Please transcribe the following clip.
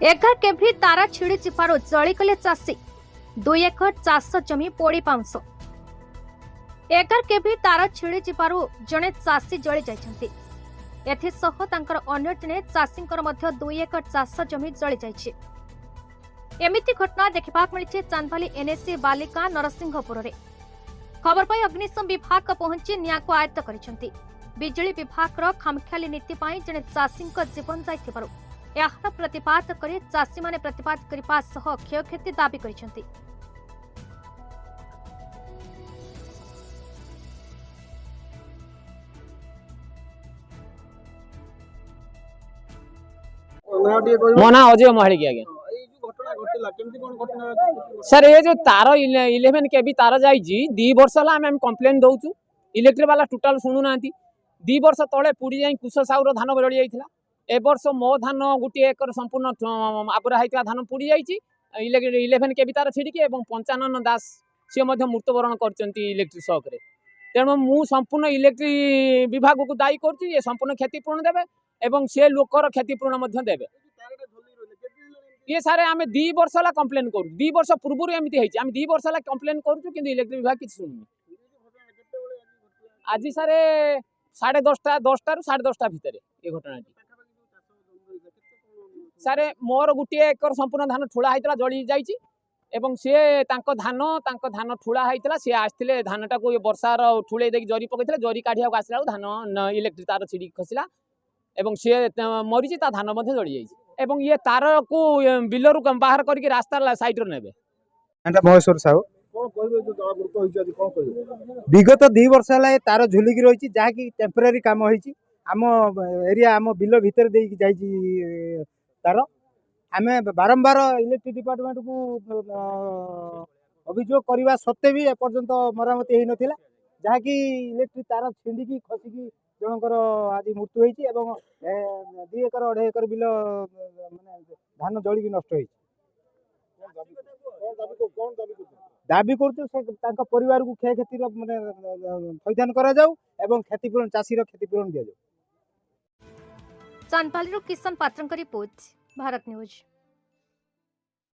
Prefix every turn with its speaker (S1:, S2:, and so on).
S1: 11 केभि तारा छिड़ी चिपारू जलिगले चाषी 2 एकर चाष जमी पोड़ी पाउंस। 11 केभि तारा छिड़ी चिपारू जड़े चाषी जली जाइछन्ति। एथिसह तांकर अन्य जने चाषींकर मध्य 2 एकर चाष जमी जली जाइछि। एमिति घटना देखिबाक मिलिछि चांदबाली एनएससी बालिका नरसिंहपुर रे। खबर पाई अग्निशम विभाग पहुंची निया को आयत्त करिसन्ति। बिजली विभाग रो खामख्याली नीति पाई जने चाषींक जीवन जाइथिबारु यार प्रतिपाद करे चाषी माने प्रतिपाद करिपा सह क्षयक्षति दाबी करिसन्ति।
S2: मो ना अजय महालिक आज्ञा सर ये जो तार 11 के भी तार जाइए 2 वर्ष है कंप्लेन दौचु इलेक्ट्रिक वाला टोटाल शुणु ना 2 वर्ष तले पुड़ी जाई कुश साउर धान जड़ी जाइए। ए वर्ष मो धान गोटे एकर संपूर्ण आबरा होता धान पुड़ी जाइए 11 के भी तार छिड़की 55 दास सी मृत्युवरण कर इलेक्ट्रिक शॉक रे। तेणु मु संपूर्ण इलेक्ट्रिक विभाग को दायी कर संपूर्ण क्षतिपूरण देवे एवं से लोकर क्षतिपूरण देवे। ये सारे आम 2 वर्ष है कंप्लेन करूँ 2 वर्ष पूर्व एमती आम 2 वर्ष है कंप्लेन करूँ कि इलेक्ट्रिक विभाग किसी शुणुनि। आज सारे 10:30 ରୁ 10:30 भितर ये घटना सारे मोर गोटे एकर संपूर्ण धान ठुला होता जली जाइए एवं सी धान ठुला होता सी आसते धान टाक वर्षार ठुले देख जरी पकड़े जरी काढ़िया आसला धान इलेक्ट्रिक तार छिड़ी खसला एवं सी मरीची धान जली जाइए ये तार को बिलर बाहर करके रास्ता साइड ने
S3: महेश्वर साहू विगत 2 वर्ष है तार झुलिकी रही जहाँकि टेम्परारी काम होती आम एरिया आम बिल भितर तार आम बारंबार इलेक्ट्रिक डिपार्टमेंट को अभियोग करने सत्वे भी एपर्यंत मरामती हो नाला जहाँकि इलेक्ट्रिक तार छिंडिकी खसिकी जनकर आज मृत्यु होती 2 एकर 2.5 एकर बिल माने धान जलिकी नष्ट होती। दाबी कर परिवार को क्षय क्षति माने थैथान करा जाऊ एवं क्षतिपूरण चाषी क्षतिपूरण दिया जाऊ।
S1: चांदबाली किशन पात्रंक रिपोर्ट भारत न्यूज।